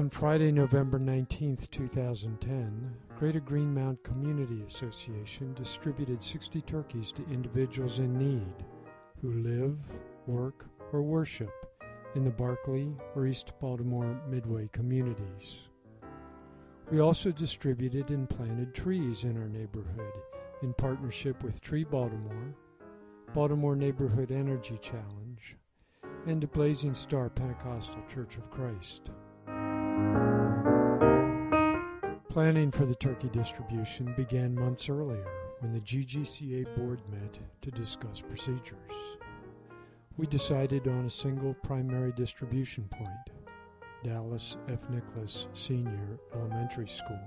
On Friday, November 19th, 2010, Greater Greenmount Community Association distributed 60 turkeys to individuals in need who live, work, or worship in the Barclay or East Baltimore Midway communities. We also distributed and planted trees in our neighborhood in partnership with TreeBaltimore, Baltimore Neighbor Energy Challenge, and the Blazing Star Pentecostal Church of Christ. Planning for the turkey distribution began months earlier when the GGCA board met to discuss procedures. We decided on a single primary distribution point, Dallas F. Nicholas Senior Elementary School.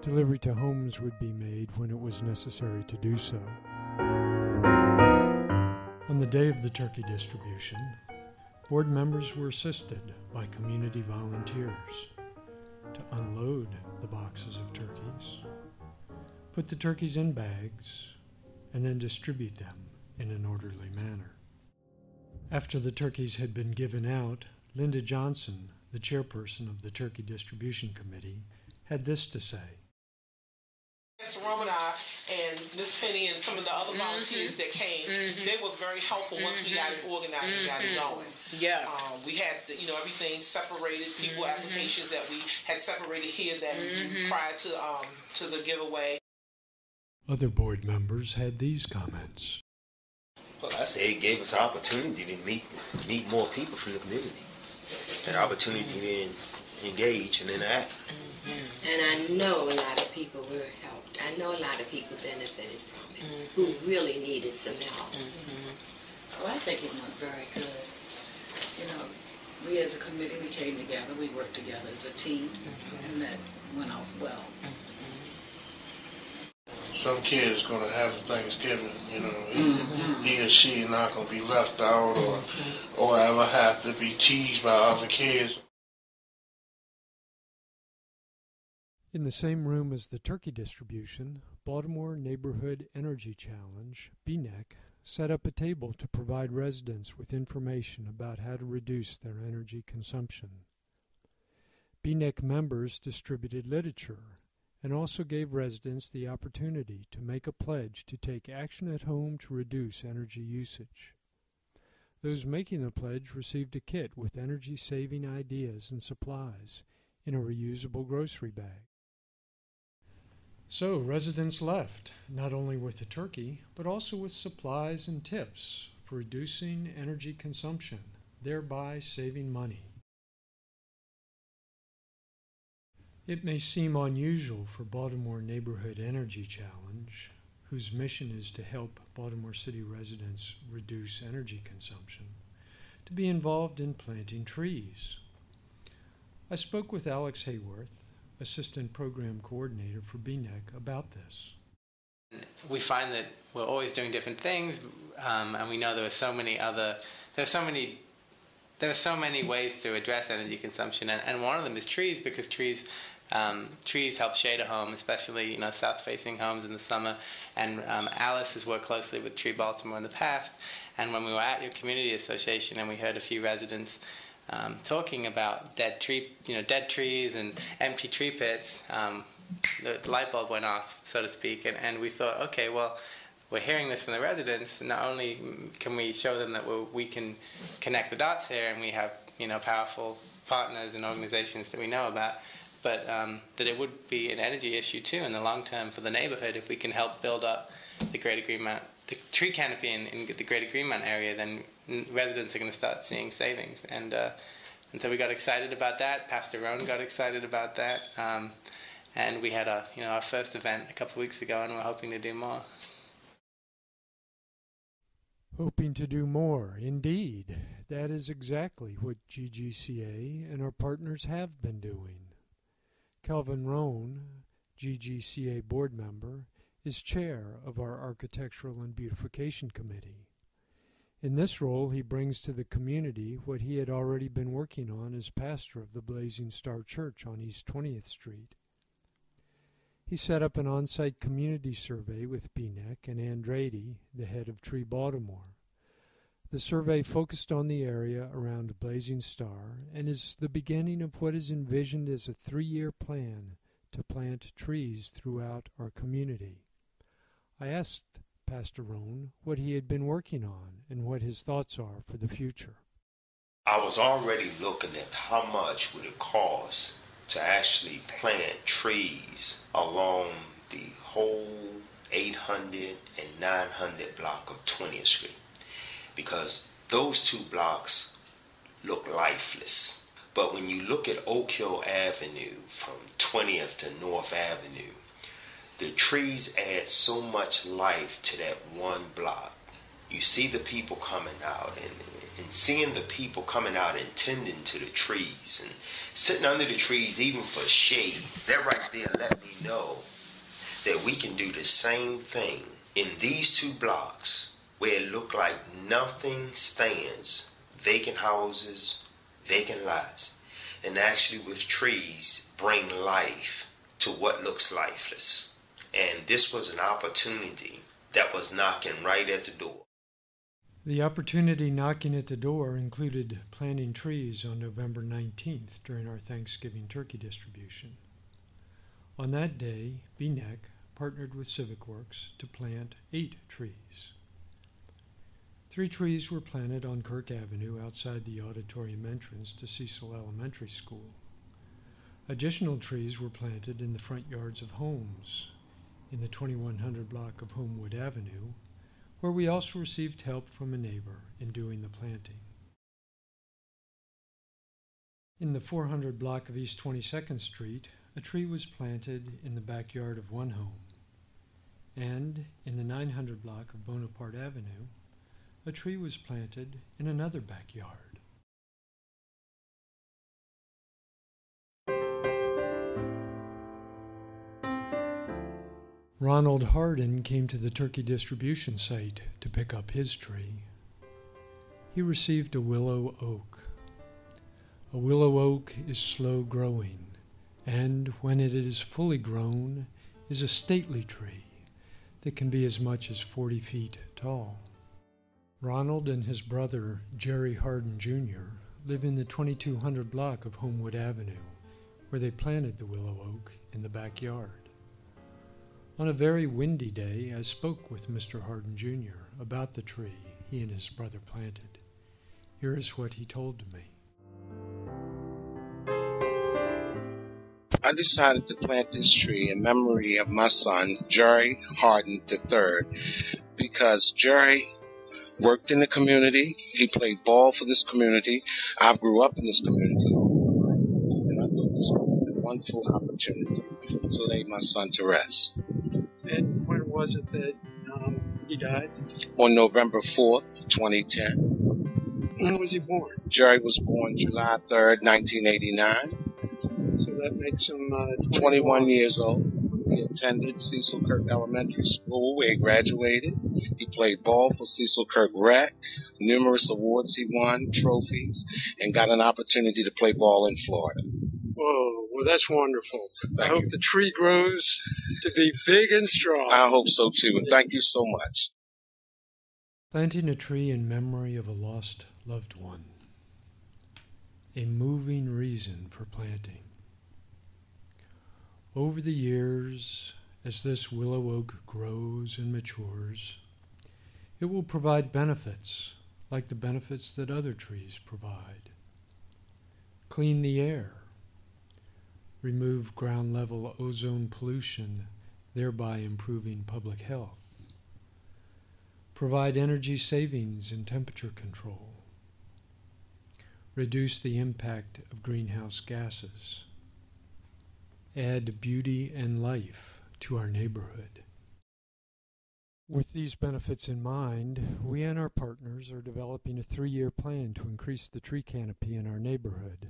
Delivery to homes would be made when it was necessary to do so. On the day of the turkey distribution, board members were assisted by community volunteers to unload the boxes of turkeys, put the turkeys in bags, and then distribute them in an orderly manner. After the turkeys had been given out, Linda Johnson, the chairperson of the Turkey Distribution Committee, had this to say. Mr. Rome and I and Miss Penny and some of the other volunteers that came, they were very helpful once we got it organized and got it going. Yeah. We had, everything separated, people applications that we had separated here that prior to the giveaway. Other board members had these comments. Well, I say it gave us an opportunity to meet more people from the community. An opportunity to engage and interact. And I know a lot of people were helped. I know a lot of people benefited from it who really needed some help. Well, I think it went very good. We as a committee, we came together, we worked together as a team, and that went off well. Some kid's going to have a Thanksgiving, he or she not going to be left out or ever have to be teased by other kids. In the same room as the turkey distribution, Baltimore Neighbor Energy Challenge, BNEC, set up a table to provide residents with information about how to reduce their energy consumption. BNEC members distributed literature and also gave residents the opportunity to make a pledge to take action at home to reduce energy usage. Those making the pledge received a kit with energy-saving ideas and supplies in a reusable grocery bag. So residents left, not only with the turkey, but also with supplies and tips for reducing energy consumption, thereby saving money. It may seem unusual for Baltimore Neighborhood Energy Challenge, whose mission is to help Baltimore City residents reduce energy consumption, to be involved in planting trees. I spoke with Alex Hayworth, Assistant Program Coordinator for BNEC, about this. We find that we're always doing different things, and we know there are so many ways to address energy consumption, and one of them is trees, because trees help shade a home, especially south-facing homes in the summer. And Alice has worked closely with TreeBaltimore in the past, and when we were at your community association and we heard a few residents talking about dead trees and empty tree pits, the light bulb went off, so to speak, and we thought, okay, well, we're hearing this from the residents. Not only can we show them that we can connect the dots here, and we have powerful partners and organizations that we know about, but that it would be an energy issue too in the long term for the neighborhood if we can help build up the Greater Greenmount, the tree canopy in the Greater Greenmount area. Then residents are going to start seeing savings, and so we got excited about that. Pastor Rohn got excited about that, and we had our first event a couple of weeks ago, and we're hoping to do more. Hoping to do more, indeed. That is exactly what GGCA and our partners have been doing. Calvin Rohn, GGCA board member, is chair of our Architectural and Beautification Committee. In this role, he brings to the community what he had already been working on as pastor of the Blazing Star Church on East 20th Street. He set up an on-site community survey with BNEC and Andrade, the head of TreeBaltimore. The survey focused on the area around Blazing Star and is the beginning of what is envisioned as a 3-year plan to plant trees throughout our community. I asked Pastor Rohn what he had been working on and what his thoughts are for the future. I was already looking at how much would it cost to actually plant trees along the whole 800 and 900 block of 20th Street, because those two blocks look lifeless. But when you look at Oak Hill Avenue from 20th to North Avenue, the trees add so much life to that one block. You see the people coming out and seeing the people coming out and tending to the trees and sitting under the trees even for shade. That right there let me know that we can do the same thing in these two blocks where it looked like nothing stands, vacant houses, vacant lots, and actually with trees bring life to what looks lifeless. And this was an opportunity that was knocking right at the door. The opportunity knocking at the door included planting trees on November 19th during our Thanksgiving turkey distribution. On that day, BNEC partnered with Civic Works to plant 8 trees. 3 trees were planted on Kirk Avenue outside the auditorium entrance to Cecil Elementary School. Additional trees were planted in the front yards of homes in the 2100 block of Homewood Avenue, where we also received help from a neighbor in doing the planting. In the 400 block of East 22nd Street, a tree was planted in the backyard of one home, and in the 900 block of Bonaparte Avenue, a tree was planted in another backyard. Ronald Hardin came to the turkey distribution site to pick up his tree. He received a willow oak. A willow oak is slow growing, and when it is fully grown, is a stately tree that can be as much as 40 feet tall. Ronald and his brother, Jerry Hardin Jr., live in the 2200 block of Homewood Avenue, where they planted the willow oak in the backyard. On a very windy day, I spoke with Mr. Hardin Jr. about the tree he and his brother planted. Here is what he told me. I decided to plant this tree in memory of my son, Jerry Hardin III, because Jerry worked in the community. He played ball for this community. I grew up in this community, and I thought this was a wonderful opportunity to lay my son to rest. And when was it that he died? On November 4th, 2010. When was he born? Jerry was born July 3rd, 1989. So that makes him 21 years old. He attended Cecil Kirk Elementary School, where he graduated. He played ball for Cecil Kirk Rec, numerous awards he won, trophies, and got an opportunity to play ball in Florida. Whoa, well, that's wonderful. I hope you. the tree grows to be big and strong. I hope so, too, and thank you so much. Planting a tree in memory of a lost loved one. A moving reason for planting. Over the years, as this willow oak grows and matures, it will provide benefits like the benefits that other trees provide. Clean the air. Remove ground-level ozone pollution, thereby improving public health. Provide energy savings and temperature control. Reduce the impact of greenhouse gases. Add beauty and life to our neighborhood. With these benefits in mind, we and our partners are developing a 3-year plan to increase the tree canopy in our neighborhood.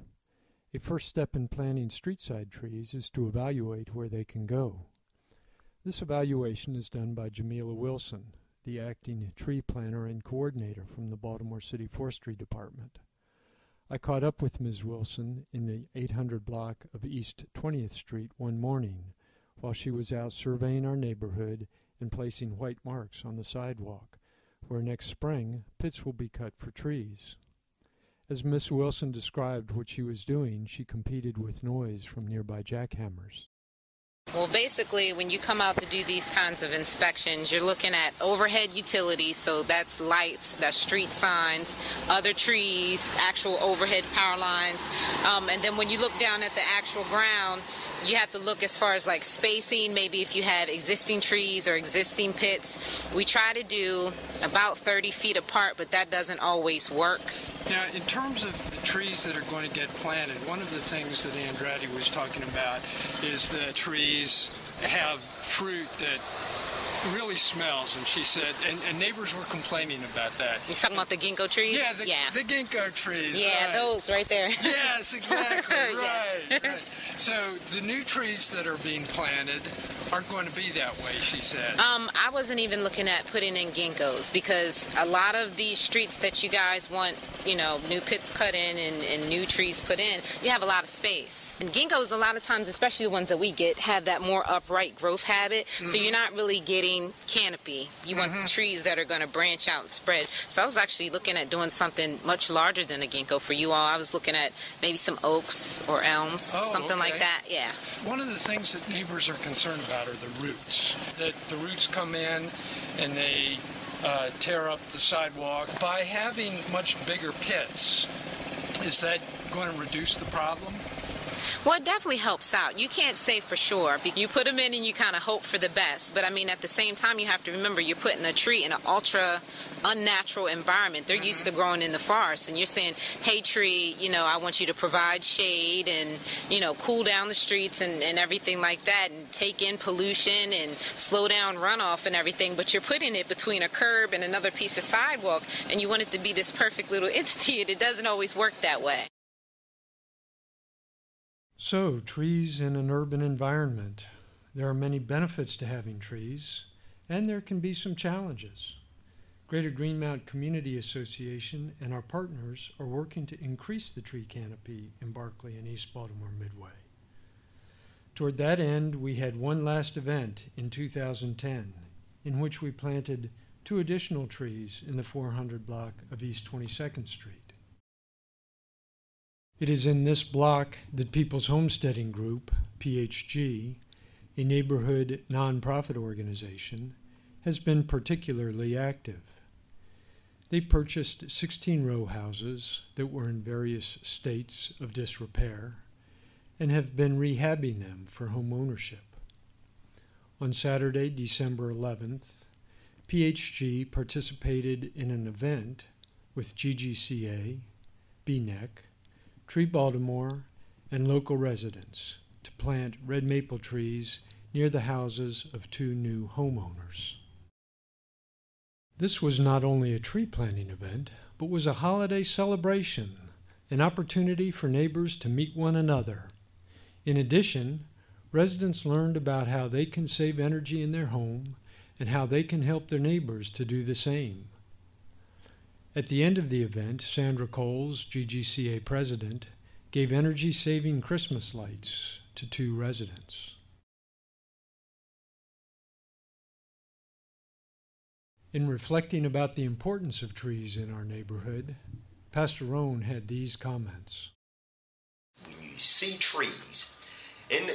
A first step in planting street-side trees is to evaluate where they can go. This evaluation is done by Jamila Wilson, the acting tree planner and coordinator from the Baltimore City Forestry Department. I caught up with Ms. Wilson in the 800 block of East 20th Street one morning while she was out surveying our neighborhood and placing white marks on the sidewalk where next spring pits will be cut for trees. As Miss Wilson described what she was doing, she competed with noise from nearby jackhammers. Well, basically, when you come out to do these kinds of inspections, you're looking at overhead utilities, so that's lights, that's street signs, other trees, actual overhead power lines. And then when you look down at the actual ground, you have to look as far as like spacing, maybe if you have existing trees or existing pits. We try to do about 30 feet apart, but that doesn't always work. Now, in terms of the trees that are going to get planted, one of the things that Andretti was talking about is that trees have fruit that really smells, and she said, and neighbors were complaining about that. You're talking about the ginkgo trees? Yeah, the ginkgo trees. Yeah, right. Those right there. Yes, exactly. Yes. Right. So the new trees that are being planted aren't going to be that way, she said. I wasn't even looking at putting in ginkgos, because a lot of these streets that you guys want, new pits cut in and new trees put in, you have a lot of space. And ginkgos, a lot of times, especially the ones that we get, have that more upright growth habit, so you're not really getting canopy. You want trees that are going to branch out and spread. So I was actually looking at doing something much larger than a ginkgo for you all. I was looking at maybe some oaks or elms, something like that. Yeah. One of the things that neighbors are concerned about are the roots. That the roots come in and they tear up the sidewalk. By having much bigger pits, is that going to reduce the problem? Well, it definitely helps out. You can't say for sure. You put them in and you kind of hope for the best. But, I mean, at the same time, you have to remember you're putting a tree in an ultra unnatural environment. They're used to growing in the forest. And you're saying, hey, tree, I want you to provide shade and, cool down the streets and everything like that and take in pollution and slow down runoff and everything. But you're putting it between a curb and another piece of sidewalk, and you want it to be this perfect little entity, and it doesn't always work that way. So, trees in an urban environment. There are many benefits to having trees, and there can be some challenges. Greater Greenmount Community Association and our partners are working to increase the tree canopy in Barclay and East Baltimore Midway. Toward that end, we had one last event in 2010, in which we planted 2 additional trees in the 400 block of East 22nd Street. It is in this block that People's Homesteading Group, PHG, a neighborhood nonprofit organization, has been particularly active. They purchased 16 row houses that were in various states of disrepair and have been rehabbing them for home ownership. On Saturday, December 11th, PHG participated in an event with GGCA, BNEC, TreeBaltimore, and local residents to plant red maple trees near the houses of 2 new homeowners. This was not only a tree planting event, but was a holiday celebration, an opportunity for neighbors to meet one another. In addition, residents learned about how they can save energy in their home and how they can help their neighbors to do the same. At the end of the event, Sandra Coles, GGCA president, gave energy-saving Christmas lights to 2 residents. In reflecting about the importance of trees in our neighborhood, Pastor Rohn had these comments. When you see trees,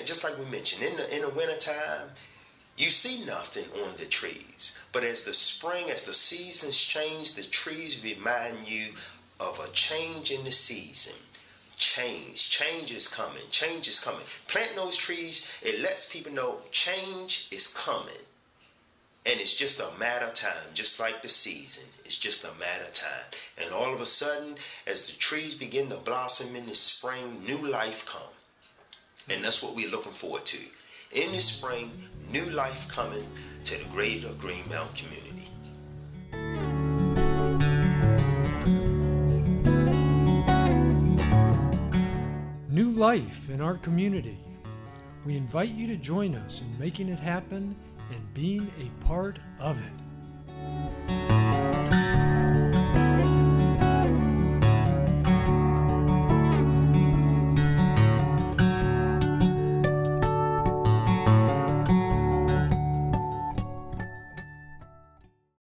just like we mentioned, in the wintertime, you see nothing on the trees. But as the spring, as the seasons change, the trees remind you of a change in the season. Change is coming. Change is coming. Planting those trees, it lets people know change is coming. And it's just a matter of time, just like the season. It's just a matter of time. And all of a sudden, as the trees begin to blossom in the spring, new life comes. And that's what we're looking forward to. In the spring, new life coming to the Greater Greenmount community. New life in our community. We invite you to join us in making it happen and being a part of it.